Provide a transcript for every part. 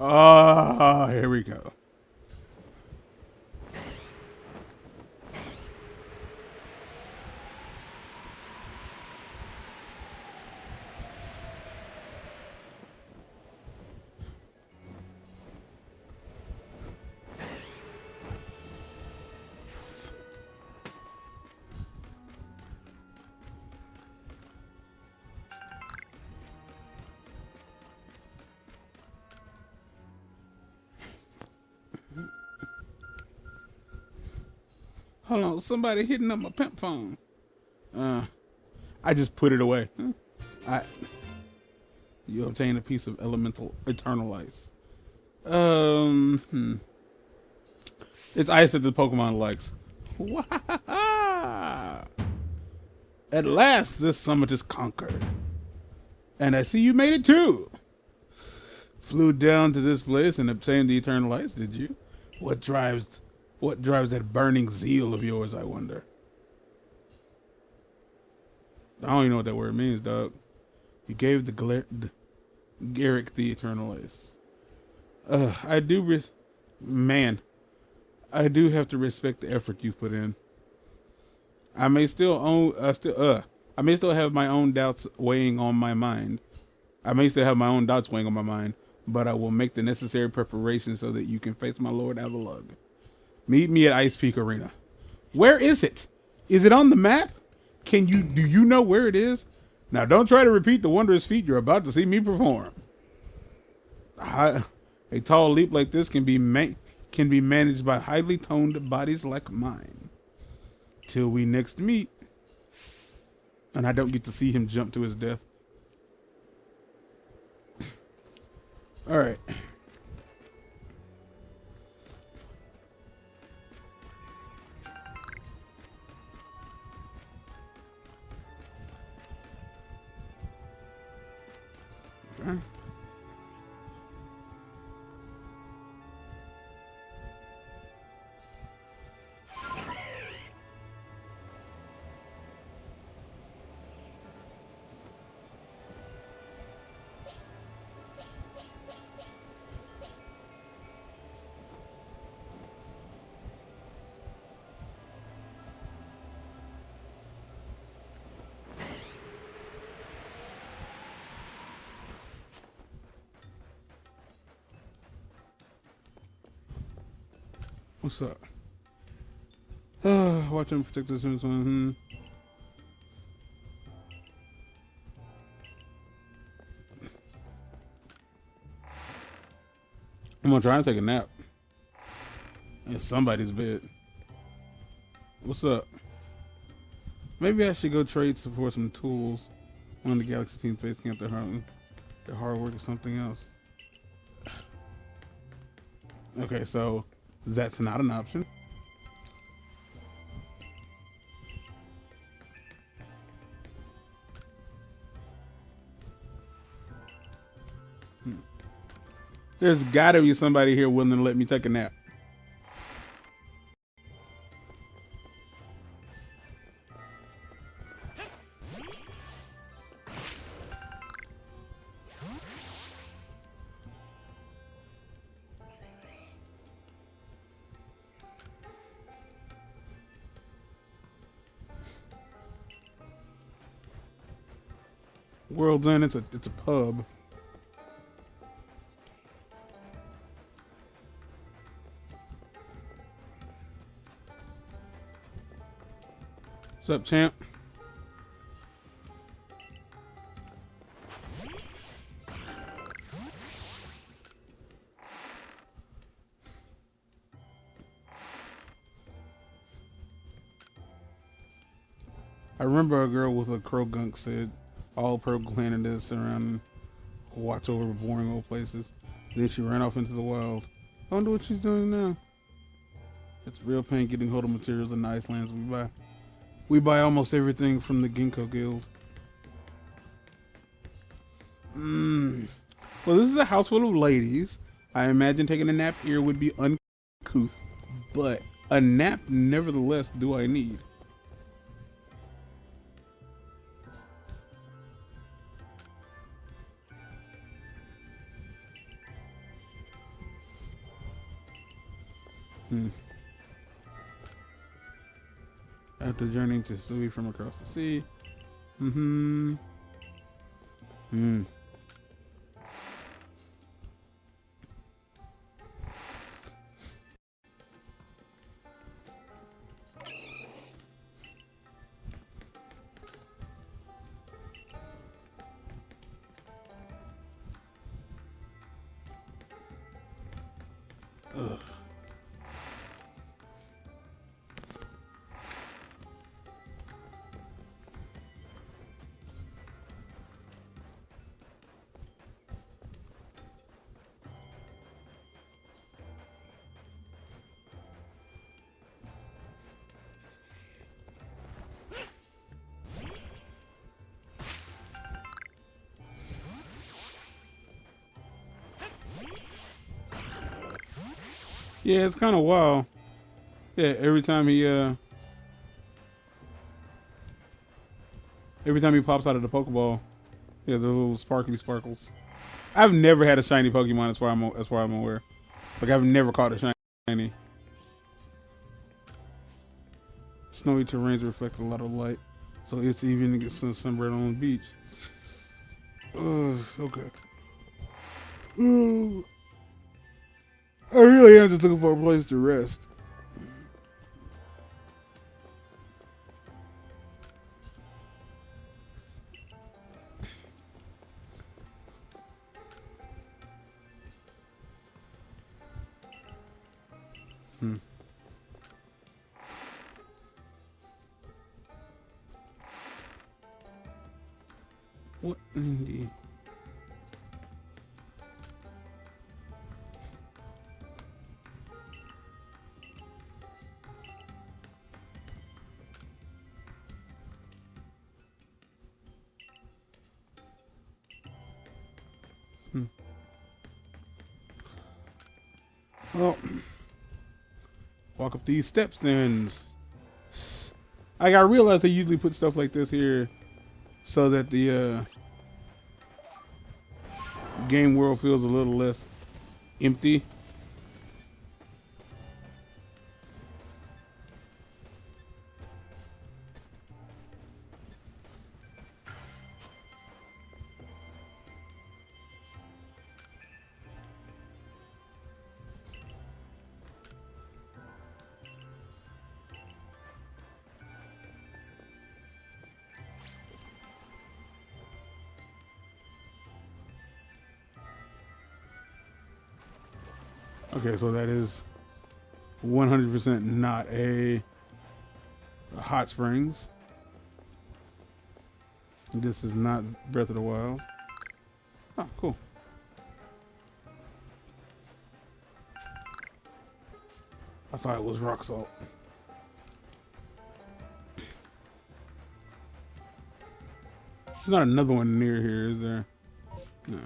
Oh, here we go. Hold on, somebody hitting up my pimp phone. I just put it away. I You obtain a piece of elemental eternal ice. It's ice that the Pokemon likes. At last, this summit is conquered, and I see you made it too. Flew down to this place and obtained the eternal ice. Did you? What drives that burning zeal of yours? I wonder. I don't even know what that word means, dog. You gave Garrick the eternal ice. I do, man. I do have to respect the effort you've put in. I may still I may still have my own doubts weighing on my mind. But I will make the necessary preparations so that you can face my Lord Avalugg. Meet me at Ice Peak Arena. Where is it? Is it on the map? Do you know where it is? Now don't try to repeat the wondrous feat you're about to see me perform. A tall leap like this can be managed by highly toned bodies like mine. Till we next meet. And I don't get to see him jump to his death. Alright. Okay. What's up? Watch him protect this one. I'm gonna try and take a nap in somebody's bed. What's up? Maybe I should go trade for some tools. One of the Galaxy Team Space Camp, their hard work or something else. Okay, so that's not an option. There's gotta be somebody here willing to let me take a nap. World's End, it's a pub. What's up, champ? I remember a girl with a crow gunk said, all purple candidates around watch over boring old places. Then she ran off into the wild. I wonder what she's doing now. It's real pain getting hold of materials in the ice lands we buy. We buy almost everything from the Ginkgo Guild. Well, this is a house full of ladies. I imagine taking a nap here would be uncouth, but a nap nevertheless do I need. Hmm. After journeying to Sui from across the sea. Mm-hmm. Hmm. Ugh. Yeah, it's kind of wild. Yeah, every time he pops out of the Pokeball, yeah, the little sparkly sparkles. I've never had a shiny Pokemon as far as I'm aware. Like I've never caught a shiny. Snowy terrains reflect a lot of light, so it's even to get some sunburn on the beach. Okay. Ooh. I really am just looking for a place to rest. Hmm. What indeed? Hmm. Well, walk up these steps then. I realized they usually put stuff like this here so that the game world feels a little less empty. Okay, so that is 100% not a hot springs. This is not Breath of the Wild. Oh, cool. I thought it was rock salt. There's not another one near here, is there? No.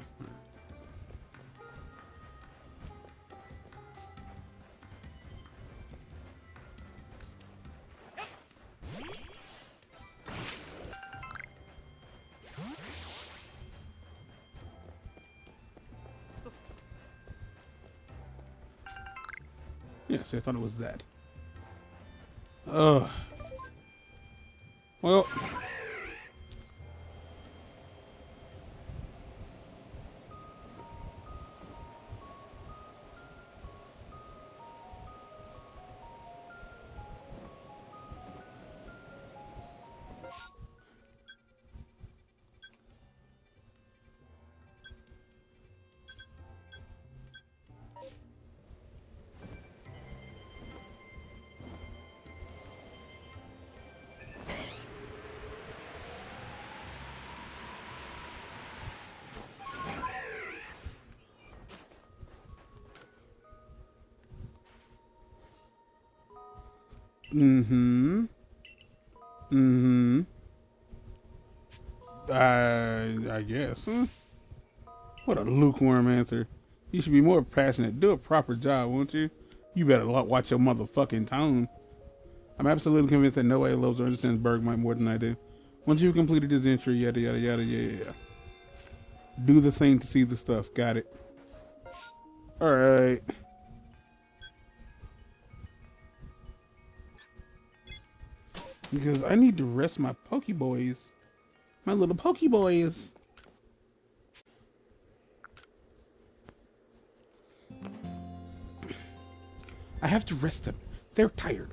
Yes, I thought it was that. Ugh. Well. Mm-hmm. Mm-hmm. I guess. Huh? What a lukewarm answer. You should be more passionate. Do a proper job, won't you? You better watch your motherfucking tone. I'm absolutely convinced that nobody loves or understands Bergmite more than I do. Once you've completed this entry, yada yada yada yeah. Do the thing to see the stuff. Got it. Alright. Because I need to rest my Pokeboys. My little Pokeboys. I have to rest them. They're tired.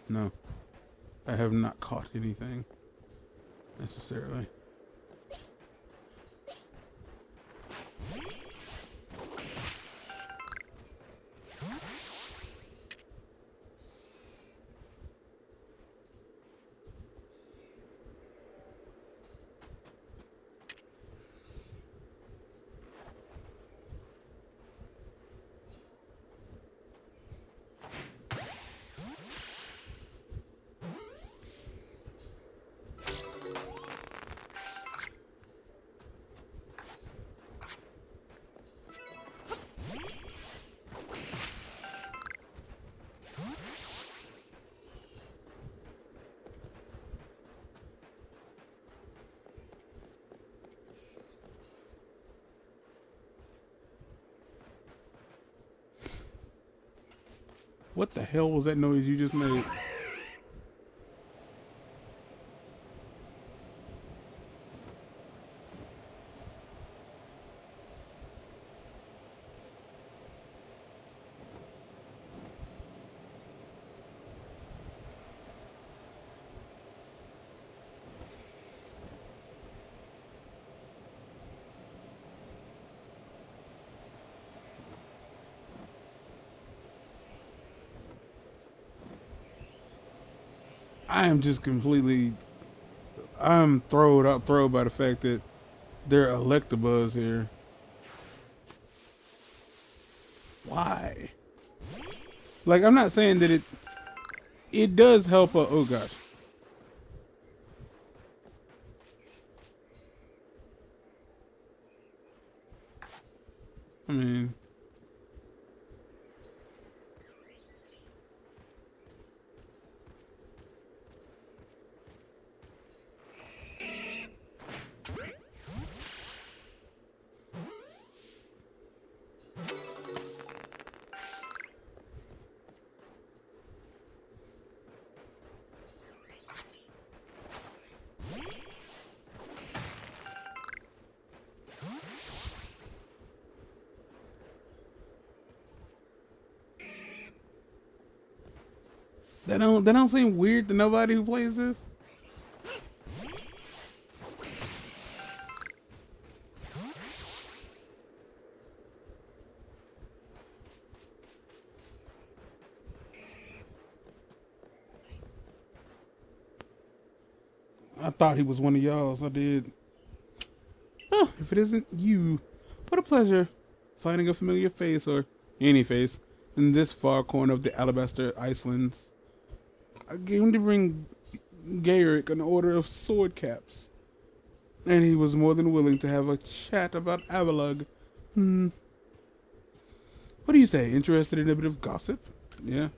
No. I have not caught anything necessarily. What the hell was that noise you just made? I am just completely. I'm throwed by the fact that there are Electabuzz here. Why? Like, I'm not saying that it does help. Oh gosh. I mean. That don't seem weird to nobody who plays this. I thought he was one of y'all, so I did. Oh, if it isn't you, what a pleasure finding a familiar face, or any face, in this far corner of the Alabaster Icelands. I came to bring Garrick an order of sword caps, and he was more than willing to have a chat about Avalug. What do you say? Interested in a bit of gossip? Yeah.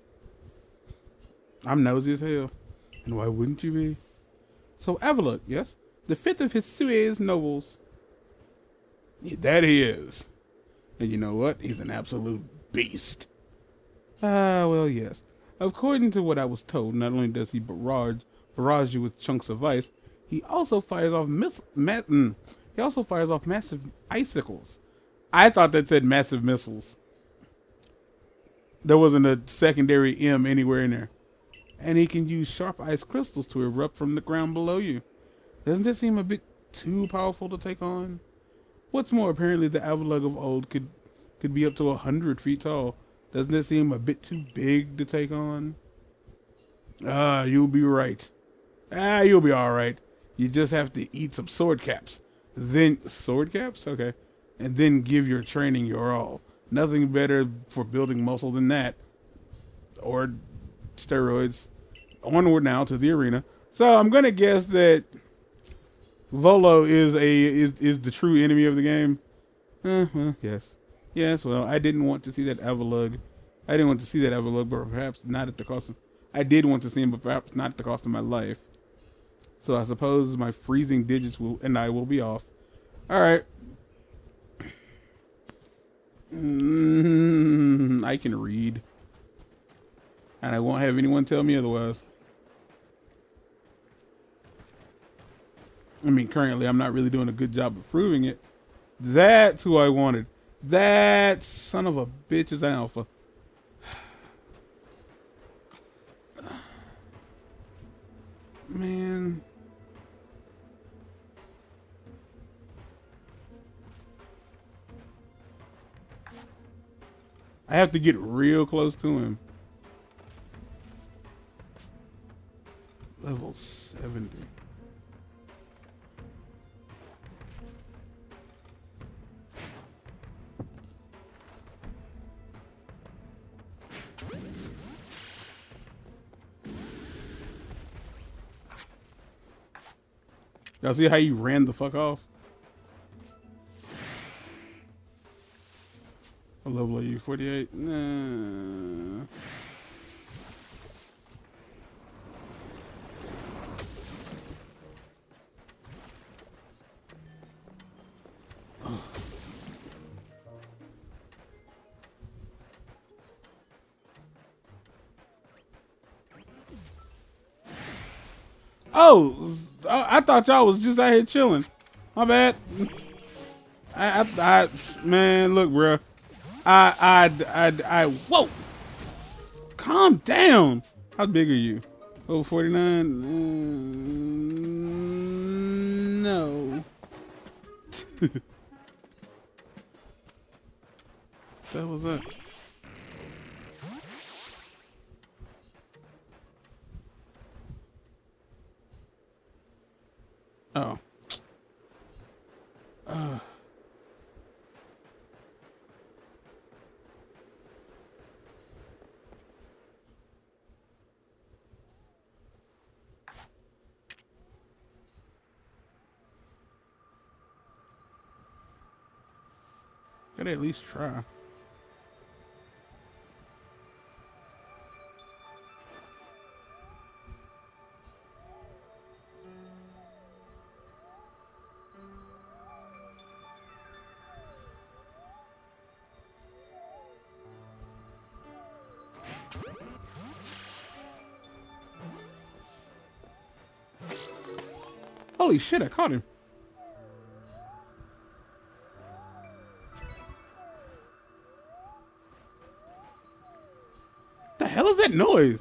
I'm nosy as hell. And why wouldn't you be? So Avalug, yes? The fifth of his Suez nobles. Yeah, that he is. And you know what? He's an absolute beast. Well, yes. According to what I was told, not only does he barrage you with chunks of ice, he also fires off massive icicles. I thought that said massive missiles. There wasn't a secondary M anywhere in there. And he can use sharp ice crystals to erupt from the ground below you. Doesn't that seem a bit too powerful to take on? What's more, apparently the Avalug of old could be up to 100 feet tall. Doesn't that seem a bit too big to take on? You'll be right. You'll be alright. You just have to eat some sword caps. Then, sword caps? Okay. And then give your training your all. Nothing better for building muscle than that. Or steroids. Onward now to the arena. So I'm gonna guess that Volo is the true enemy of the game. Well, yes. Yes, well, I didn't want to see that Avalug. But perhaps not at the cost of... I did want to see him, but perhaps not at the cost of my life. So I suppose my freezing digits and I will be off. All right. I can read. And I won't have anyone tell me otherwise. I mean, currently I'm not really doing a good job of proving it. That's who I wanted. That son of a bitch is an alpha. Man. I have to get real close to him. Level 70. Y'all see how he ran the fuck off? What level are you? 48? Nah. Oh, I thought y'all was just out here chilling. My bad. Man, look, bro. Whoa. Calm down. How big are you? Oh, 49? No. What was that? Oh. Gotta at least try. Holy shit, I caught him. The hell is that noise?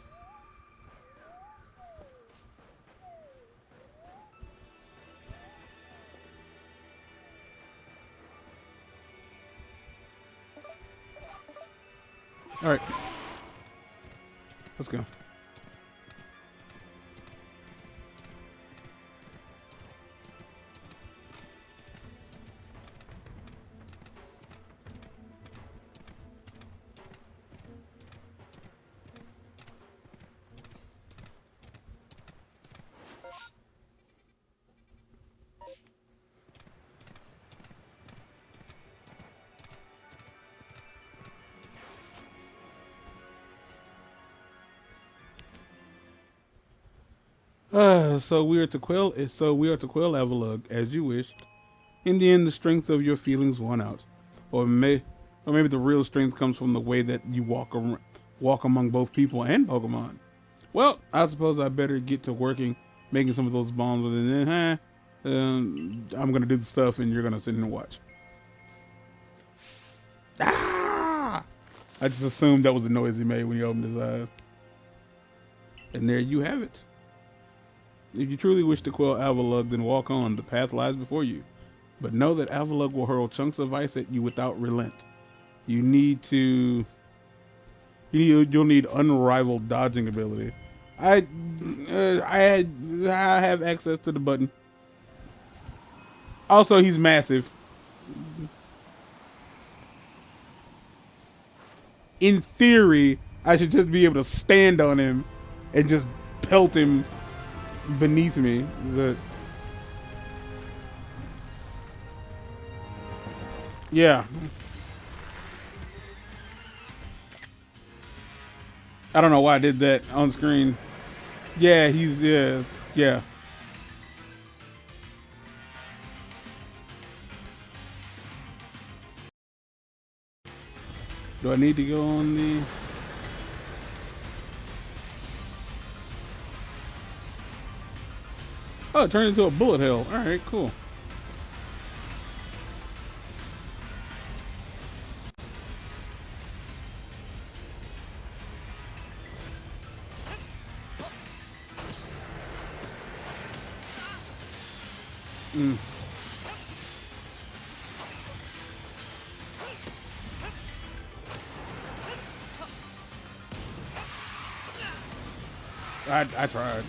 All right. Let's go. So we are to quell Avalug as you wished. In the end, the strength of your feelings won out, or maybe the real strength comes from the way that you walk among both people and Pokemon. Well, I suppose I better get to working, making some of those bombs, and then I'm gonna do the stuff, and you're gonna sit and watch. Ah! I just assumed that was the noise he made when he opened his eyes. And there you have it. If you truly wish to quell Avalug, then walk on. The path lies before you. But know that Avalug will hurl chunks of ice at you without relent. You'll need unrivaled dodging ability. I have access to the button. Also, he's massive. In theory, I should just be able to stand on him and just pelt him beneath me, but yeah. I don't know why I did that on screen. Yeah, yeah. Do I need to go on the... Oh, it turned into a bullet hell. Alright, cool. I tried.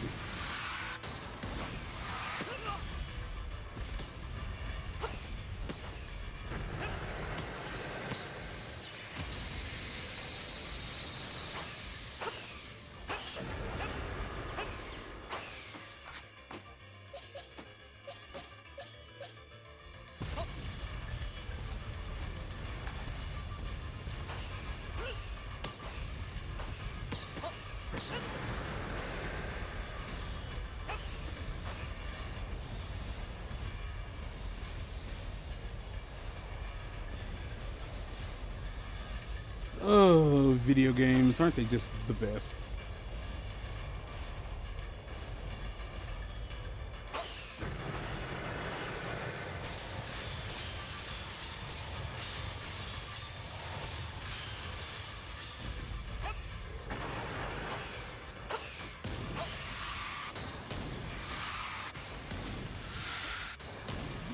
Oh, video games, aren't they just the best?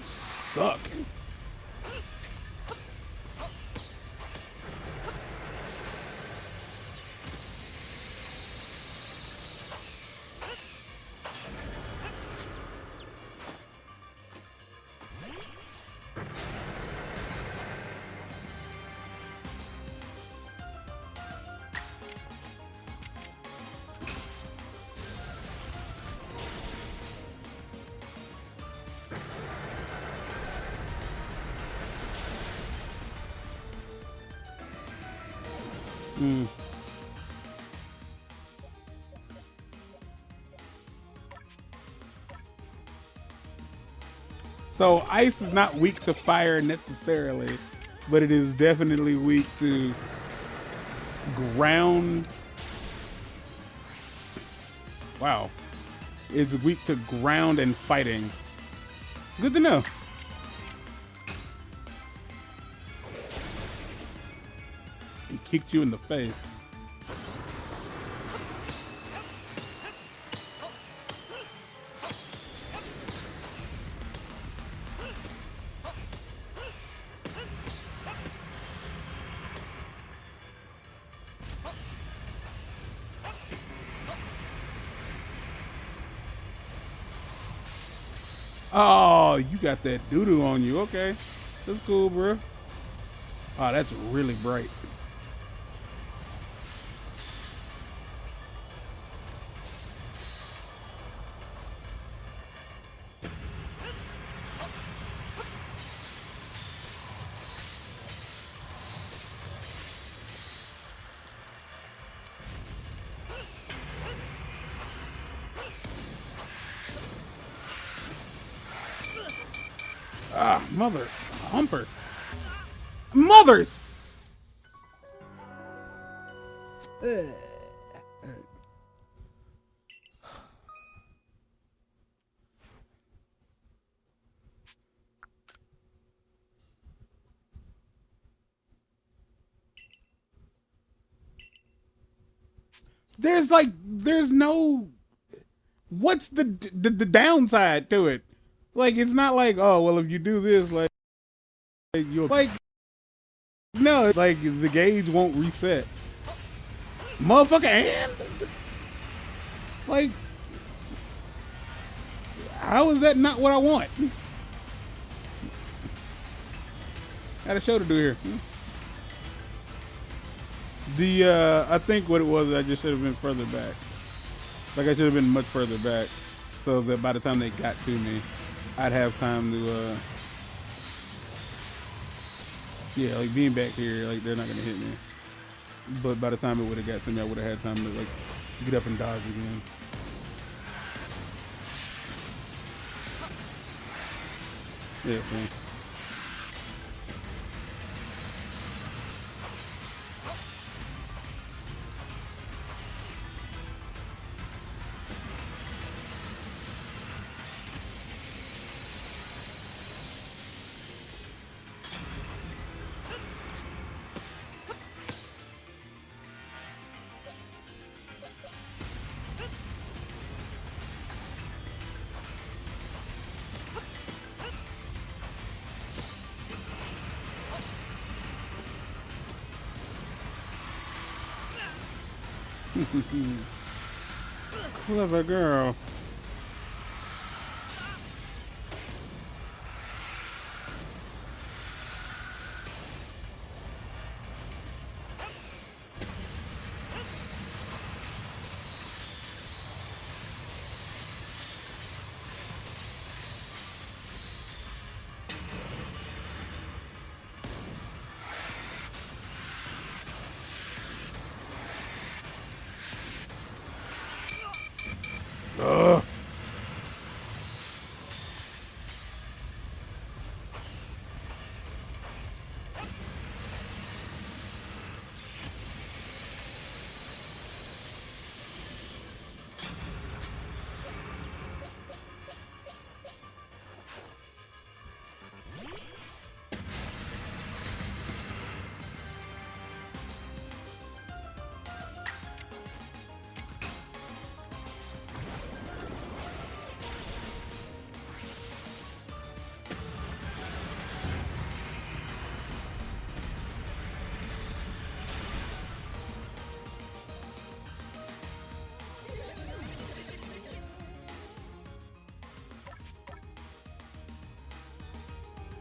Suck. So ice is not weak to fire necessarily, but it is definitely weak to ground. Wow. It's weak to ground and fighting. Good to know. He kicked you in the face. Oh, you got that doo-doo on you. Okay. That's cool, bro. Oh, that's really bright. Ah, mother humper. Mothers! There's no, what's the downside to it? Like, it's not like, oh, well, if you do this, like you'll, like, no, it's like the gauge won't reset. Motherfucker, and like, how is that not what I want? Got a show to do here. I think what it was, I just should have been further back. Like, I should have been much further back, so that by the time they got to me, I'd have time to, yeah, like being back here, like they're not gonna hit me. But by the time it would have got to me, I would have had time to like get up and dodge again. Yeah, thanks. Clever girl. Ugh.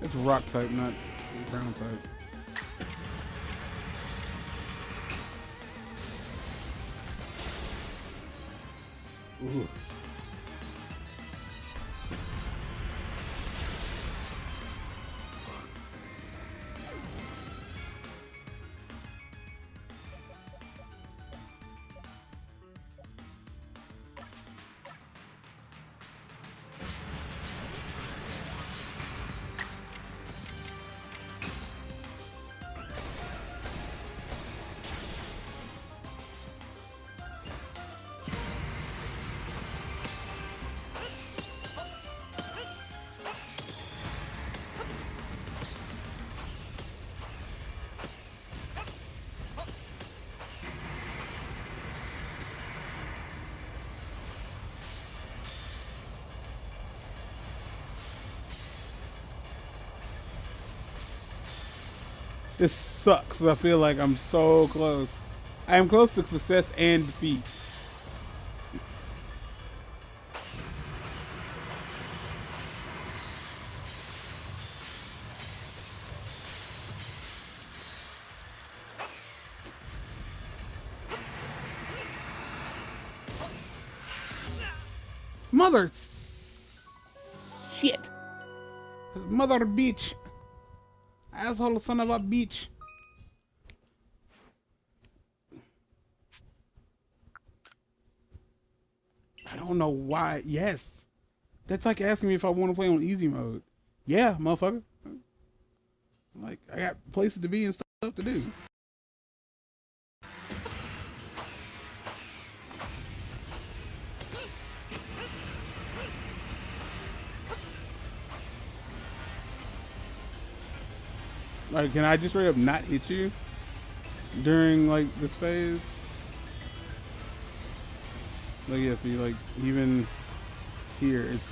It's rock type, not ground type. Ooh. This sucks. I feel like I'm so close. I am close to success and defeat. Mother shit. Mother bitch. Asshole son of a bitch. I don't know why. Yes. That's like asking me if I want to play on easy mode. Yeah, motherfucker. Like, I got places to be and stuff to do. Like, can I just straight up not hit you during, like, this phase? Like, yeah, see, like, even here, it's...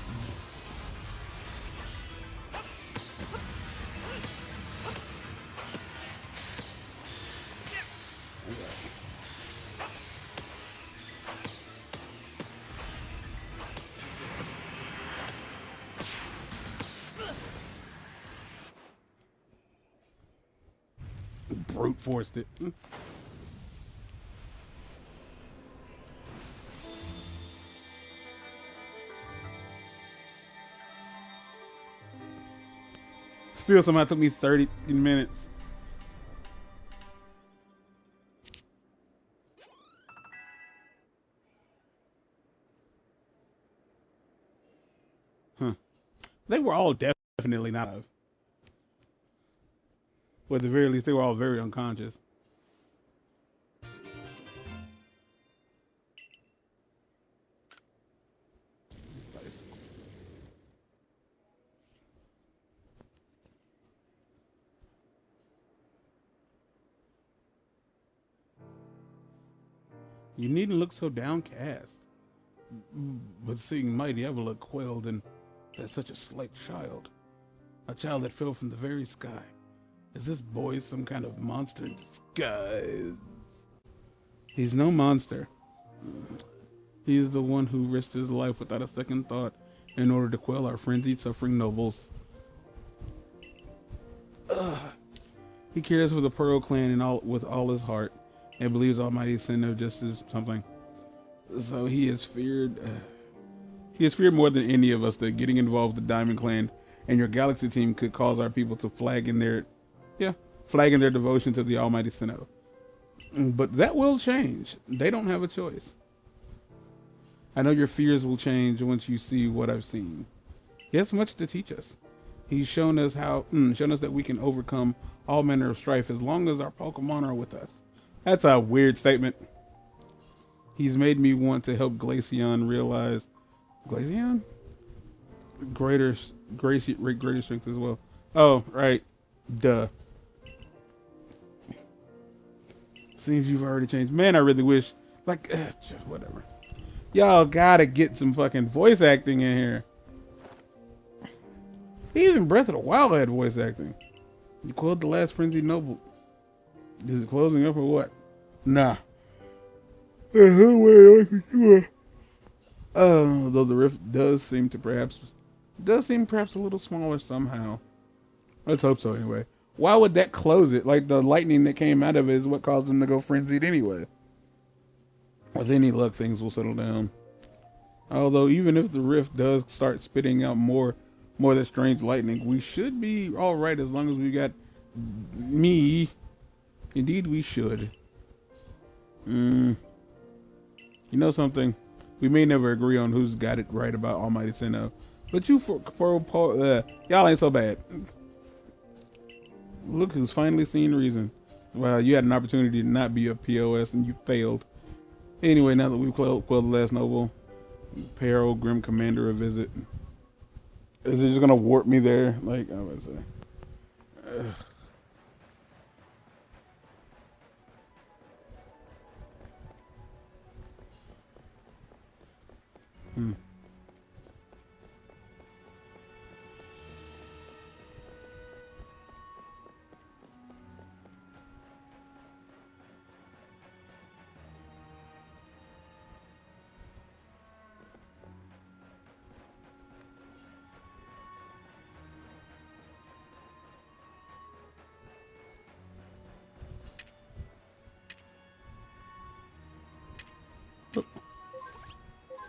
Brute forced it. Still somehow took me 30 minutes. Huh. They were all definitely not of. Or at the very least, they were all very unconscious. You needn't look so downcast. But seeing Mighty ever look quailed and that such a slight child. A child that fell from the very sky. Is this boy some kind of monster in disguise? He's no monster. He's the one who risked his life without a second thought in order to quell our frenzied, suffering nobles. Ugh. He cares for the Pearl clan with all his heart, and believes Almighty Sinnoh just as something. So he is feared. He is feared more than any of us that getting involved with the Diamond Clan and your Galaxy team could cause our people to flag in their devotion to the Almighty Sinnoh. But that will change. They don't have a choice. I know your fears will change once you see what I've seen. He has much to teach us. He's shown us that we can overcome all manner of strife as long as our Pokemon are with us. That's a weird statement. He's made me want to help Glaceon realize greater strength as well. Oh, right. Duh. Seems you've already changed. Man, I really wish. Whatever. Y'all gotta get some fucking voice acting in here. Even Breath of the Wild had voice acting. You quelled the last frenzied noble. Is it closing up or what? Nah. Though the rift does seem perhaps a little smaller somehow. Let's hope so anyway. Why would that close it? Like the lightning that came out of it is what caused them to go frenzied anyway. With any luck, things will settle down. Although even if the rift does start spitting out more of that strange lightning, we should be all right as long as we got me. Indeed, we should. You know something? We may never agree on who's got it right about Almighty Sinnoh, but y'all ain't so bad. Look who's finally seen reason. Well, you had an opportunity to not be a POS and you failed. Anyway, now that we've quelled the last noble, pay our old Grim Commander a visit. Is it just gonna warp me there? Like I was say.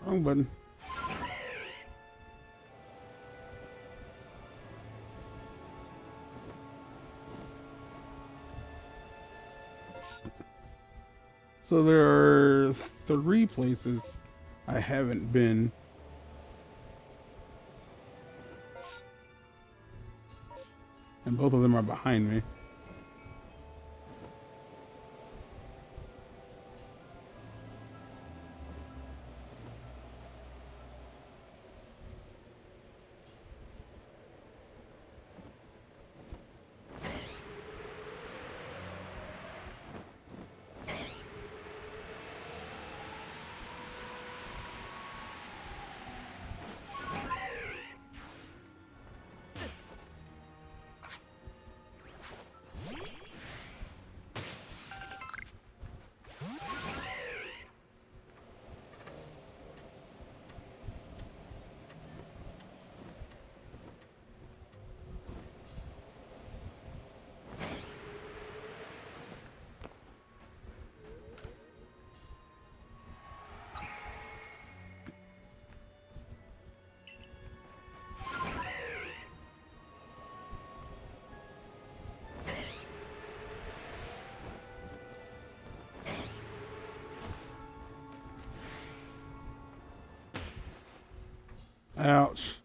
Wrong button. So there are 3 places I haven't been. And both of them are behind me. Ouch.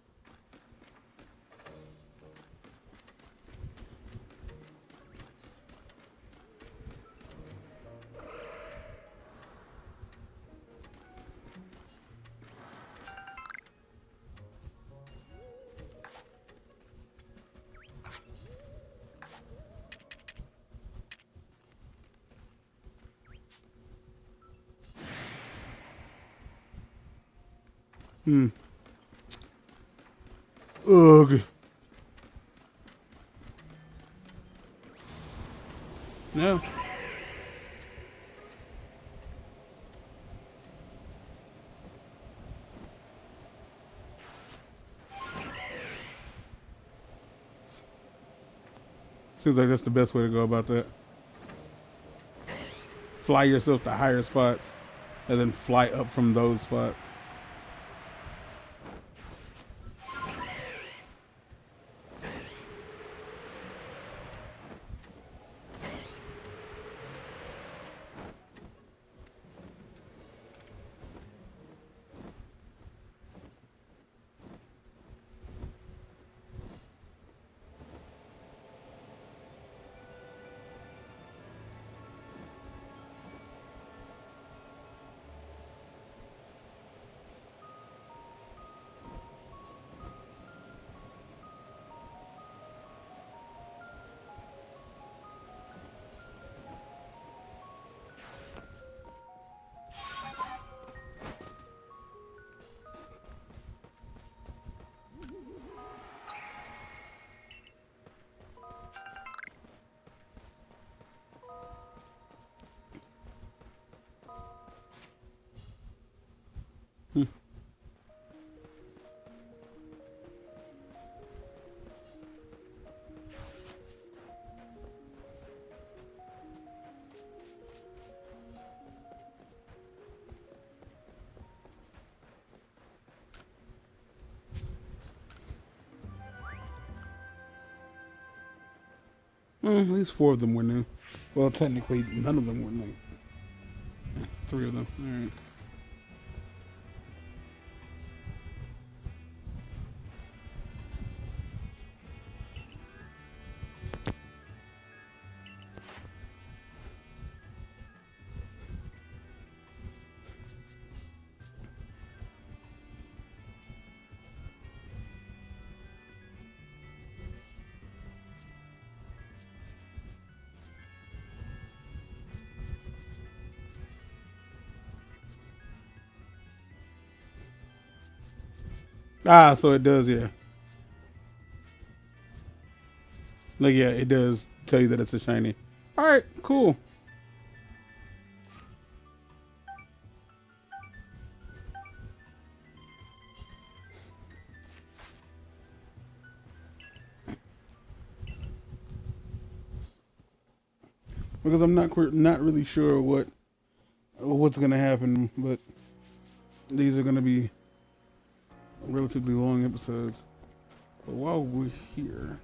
Ugh. No. Seems like that's the best way to go about that. Fly yourself to higher spots and then fly up from those spots. At least 4 of them were new. Well, technically, none of them were new. 3 of them. All right. Ah, so it does, yeah. Like, yeah, it does tell you that it's a shiny. All right, cool. Because I'm not really sure what's gonna happen, but these are gonna be relatively long episodes. But while we're here,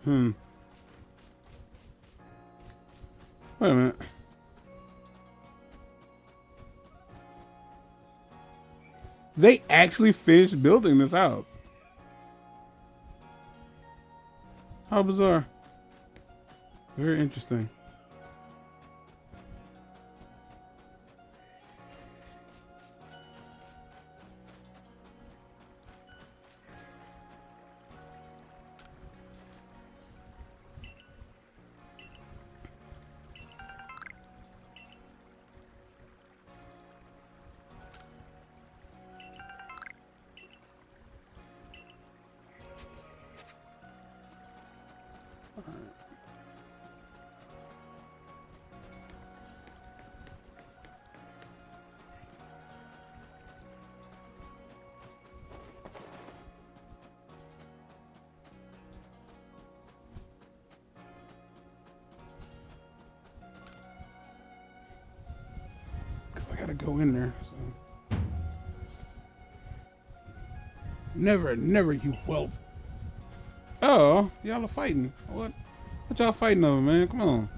wait a minute. They actually finished building this house. How bizarre. Very interesting. I gotta go in there. So. Never, you whelp. Oh, y'all are fighting. What y'all fighting over, man? Come on.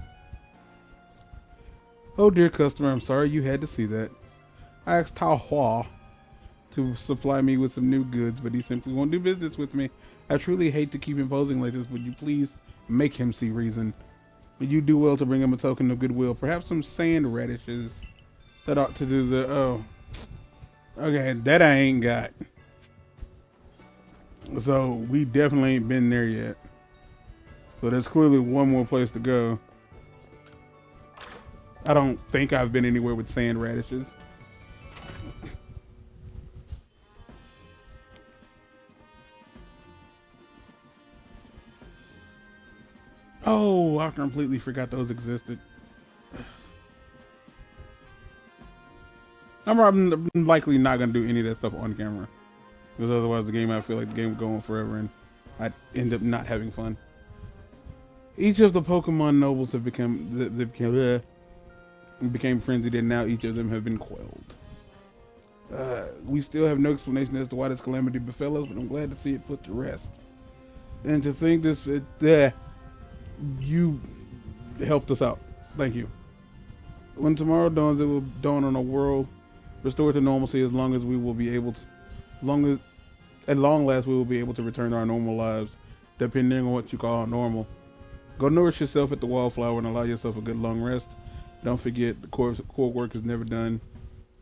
Oh, dear customer, I'm sorry you had to see that. I asked Tao Hua to supply me with some new goods, but he simply won't do business with me. I truly hate to keep imposing like this. Would you please make him see reason? You do well to bring him a token of goodwill. Perhaps some sand radishes. That ought to do the... Oh. Okay, that I ain't got. So, we definitely ain't been there yet. So, there's clearly one more place to go. I don't think I've been anywhere with sand radishes. Oh, I completely forgot those existed. I'm likely not gonna do any of that stuff on camera, because otherwise I feel like the game would go on forever and I'd end up not having fun. Each of the Pokemon nobles have became frenzied, and now each of them have been quelled. We still have no explanation as to why this calamity befell us, but I'm glad to see it put to rest. And to think you helped us out. Thank you. When tomorrow dawns, it will dawn on a world restored to normalcy, as long as we will be able to, at long last we will be able to return to our normal lives, depending on what you call normal. Go nourish yourself at the Wildflower and allow yourself a good long rest. Don't forget, the core work is never done.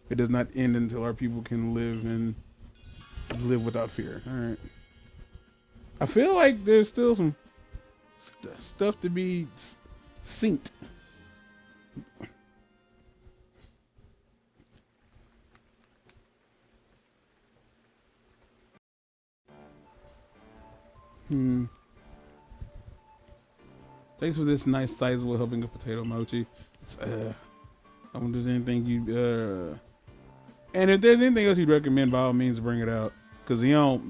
It does not end until our people can live without fear. All right. I feel like there's still some stuff to be synced. Thanks for this nice sizable helping of potato mochi. I wonder if there's anything and if there's anything else you'd recommend, by all means bring it out. Cause y'all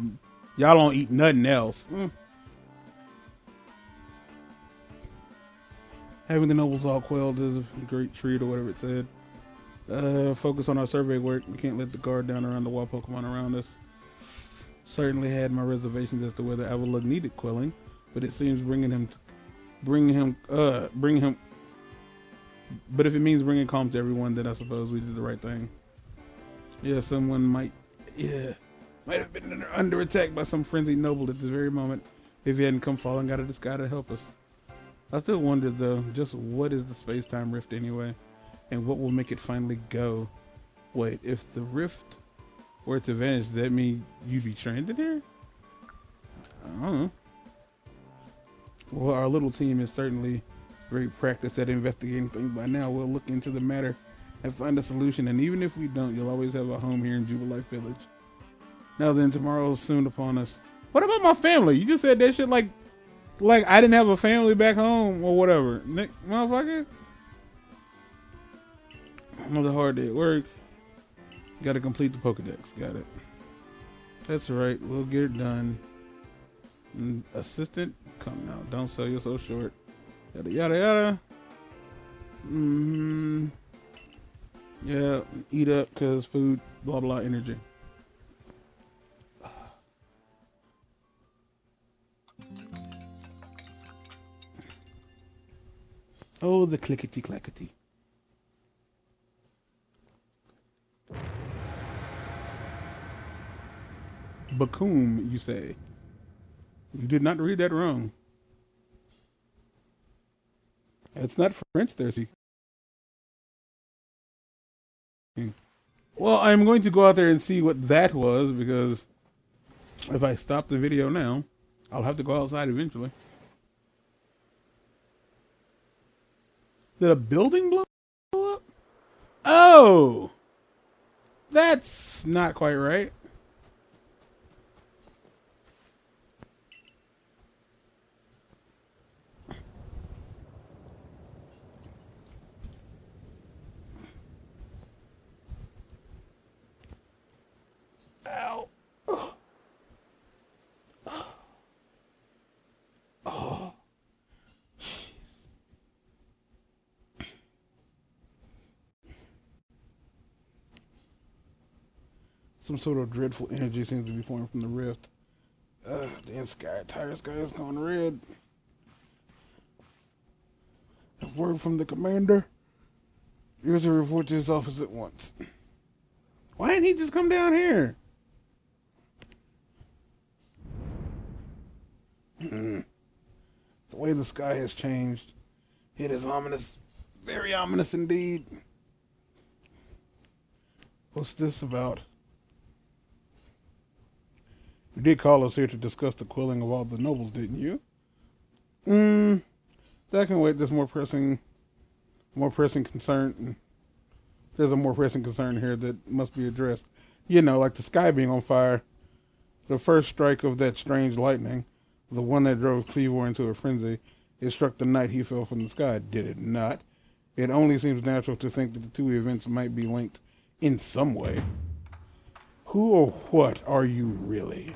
don't eat nothing else. Having the nobles all quelled is a great treat, or whatever it said. Focus on our survey work. We can't let the guard down around the wild Pokemon around us. Certainly had my reservations as to whether Avalugg needed quelling, but it seems bringing him. But if it means bringing calm to everyone, then I suppose we did the right thing. Yeah, someone might have been under attack by some frenzied noble at this very moment if he hadn't come falling out of the sky to help us. I still wonder though, just what is the space-time rift anyway, and what will make it finally go? Wait, if the rift were to vanish, does that mean you'd be stranded here? I don't know. Well, our little team is certainly very practiced at investigating things by now. We'll look into the matter and find a solution. And even if we don't, you'll always have a home here in Jubilife Village. Now then, tomorrow's soon upon us. What about my family? You just said that shit like I didn't have a family back home or whatever. Nick, motherfucker. Another hard day at work. Got to complete the Pokedex. Got it. That's right. We'll get it done. Assistant, come now. Don't sell yourself short. Yada yada yada. Yeah, eat up because food, blah blah, energy. Oh, the clickety clackety. Bakum, you say? You did not read that wrong. It's not French, Thirsty. Well, I'm going to go out there and see what that was, because if I stop the video now, I'll have to go outside eventually. Did a building blow up? Oh! That's not quite right. Ow. Oh. Oh. Some sort of dreadful energy seems to be pouring from the rift. The entire sky is going red. A word from the commander. Here's a report to his office at once. Why didn't he just come down here? The way the sky has changed. It is ominous. Very ominous indeed. What's this about? You did call us here to discuss the quelling of all the nobles, didn't you? That can wait. There's more pressing concern. There's a more pressing concern here that must be addressed. You know, like the sky being on fire. The first strike of that strange lightning, the one that drove Cleavor into a frenzy, it struck the night he fell from the sky, did it not? It only seems natural to think that the two events might be linked in some way. Who or what are you really?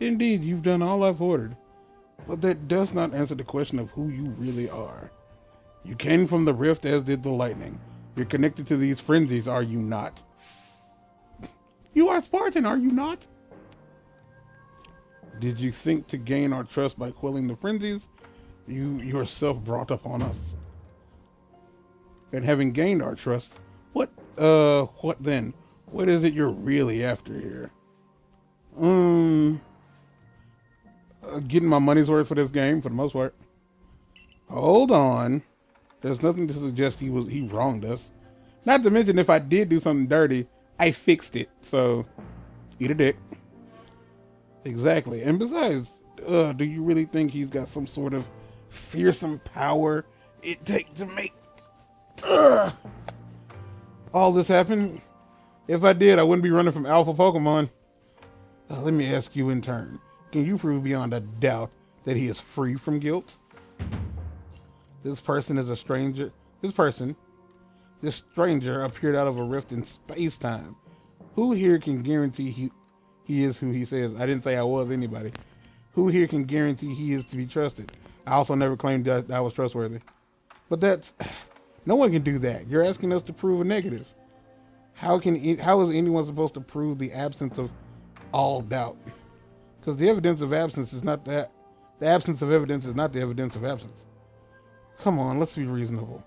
Indeed, you've done all I've ordered, but that does not answer the question of who you really are. You came from the rift, as did the lightning. You're connected to these frenzies, are you not? You are Spartan, are you not? Did you think to gain our trust by quelling the frenzies you yourself brought upon us? And having gained our trust, what then? What is it you're really after here? Getting my money's worth for this game, for the most part. Hold on. There's nothing to suggest he wronged us. Not to mention, if I did do something dirty, I fixed it. So, eat a dick. Exactly. And besides, do you really think he's got some sort of fearsome power it takes to make all this happen? If I did, I wouldn't be running from alpha Pokemon. Let me ask you in turn. Can you prove beyond a doubt that he is free from guilt? This person is a stranger. This stranger appeared out of a rift in space-time. Who here can guarantee he is who he says? I didn't say I was anybody. Who here can guarantee he is to be trusted? I also never claimed that I was trustworthy. But no one can do that. You're asking us to prove a negative. How is anyone supposed to prove the absence of all doubt? Because the evidence of absence is not that. The absence of evidence is not the evidence of absence. Come on, let's be reasonable.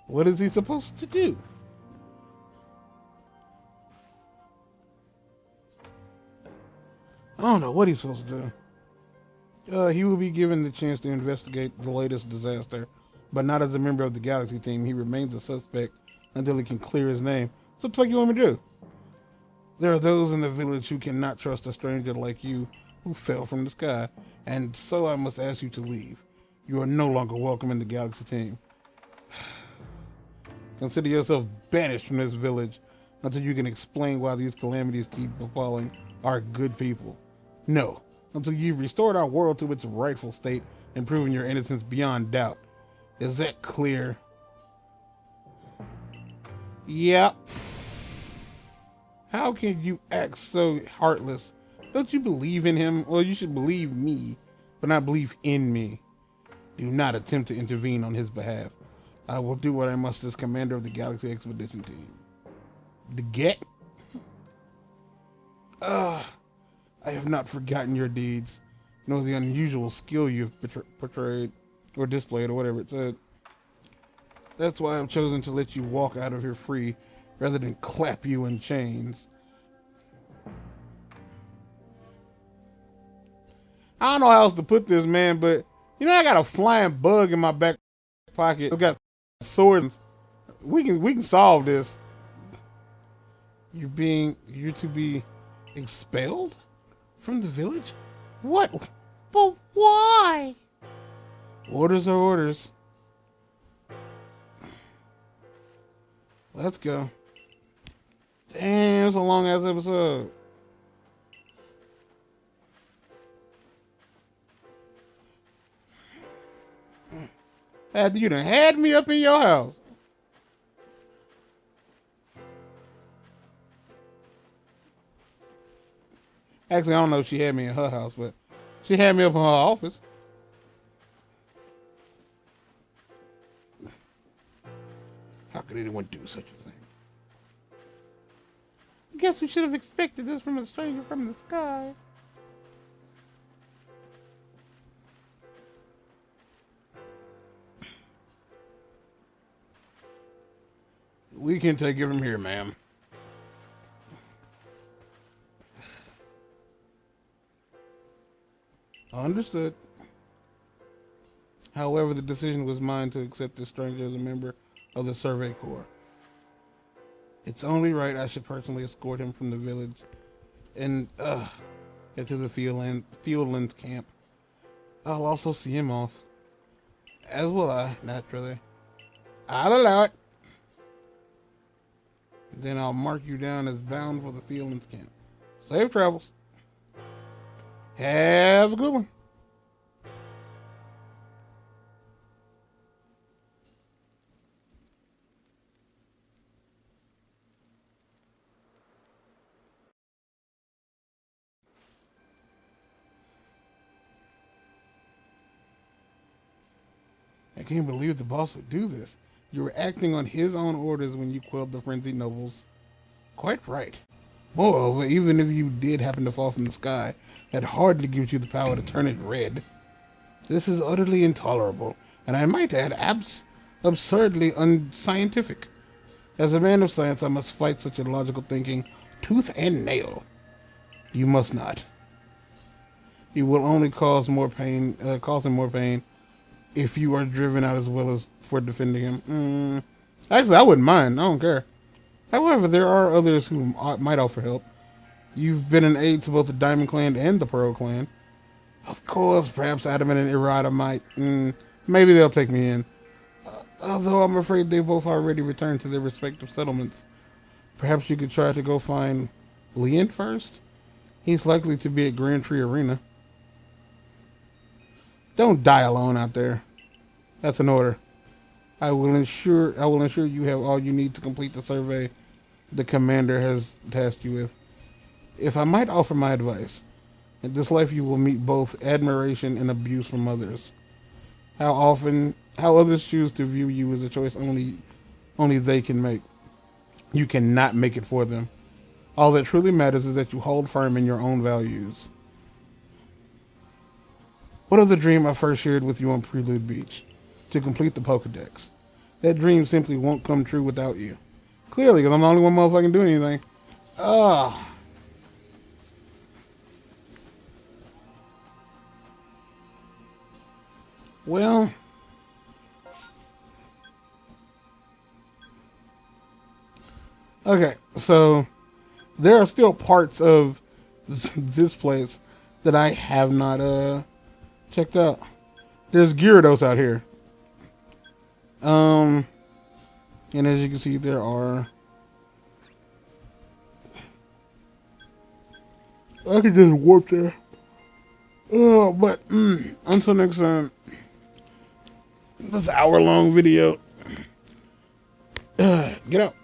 What is he supposed to do? I don't know what he's supposed to do. He will be given the chance to investigate the latest disaster, but not as a member of the Galaxy team. He remains a suspect until he can clear his name. So what the fuck you want me to do? There are those in the village who cannot trust a stranger like you who fell from the sky, and so I must ask you to leave. You are no longer welcome in the Galaxy team. Consider yourself banished from this village until you can explain why these calamities keep befalling our good people. No, until you've restored our world to its rightful state and proven your innocence beyond doubt. Is that clear? Yep. How can you act so heartless? Don't you believe in him? Well, you should believe me, but not believe in me. Do not attempt to intervene on his behalf. I will do what I must as commander of the Galaxy Expedition Team. The get? I have not forgotten your deeds, nor the unusual skill you've portrayed, or displayed, or whatever it said. That's why I've chosen to let you walk out of here free, rather than clap you in chains. I don't know how else to put this, man, but I got a flying bug in my back pocket. I've got swords. We can solve this. You're to be expelled from the village? What? But why? Orders are orders. Let's go. Damn, it's a long ass episode. After you done had me up in your house. Actually, I don't know if she had me in her house, but she had me up in her office. How could anyone do such a thing? I guess we should have expected this from a stranger from the sky. We can take it from here, ma'am. Understood. However, the decision was mine to accept this stranger as a member of the Survey Corps. It's only right I should personally escort him from the village and into the Fieldlands camp. I'll also see him off. As will I, naturally. I'll allow it. Then I'll mark you down as bound for the Fieldlands camp. Safe travels. Have a good one. can't believe the boss would do this. You were acting on his own orders when you quelled the frenzied nobles. Quite right. Moreover, even if you did happen to fall from the sky, that hardly gives you the power to turn it red. This is utterly intolerable, and I might add absurdly unscientific. As a man of science, I must fight such illogical thinking tooth and nail. You must not. You will only cause him more pain if you are driven out as well as for defending him. Actually, I wouldn't mind. I don't care. However, there are others who might offer help. You've been an aid to both the Diamond Clan and the Pearl Clan. Of course, perhaps Adamant and Irada might. Maybe they'll take me in. Although I'm afraid they both already returned to their respective settlements. Perhaps you could try to go find Leon first? He's likely to be at Grand Tree Arena. Don't die alone out there. That's an order. I will ensure you have all you need to complete the survey the commander has tasked you with. If I might offer my advice, in this life you will meet both admiration and abuse from others. How others choose to view you is a choice only they can make. You cannot make it for them. All that truly matters is that you hold firm in your own values. What of the dream I first shared with you on Prelude Beach? To complete the Pokedex. That dream simply won't come true without you. Clearly, because I'm the only one motherfucking doing anything. Well. Okay, so there are still parts of this place that I have not checked out. There's Gyarados out here. And as you can see, there are. I could just warp there. But until next time, this hour-long video. Get out.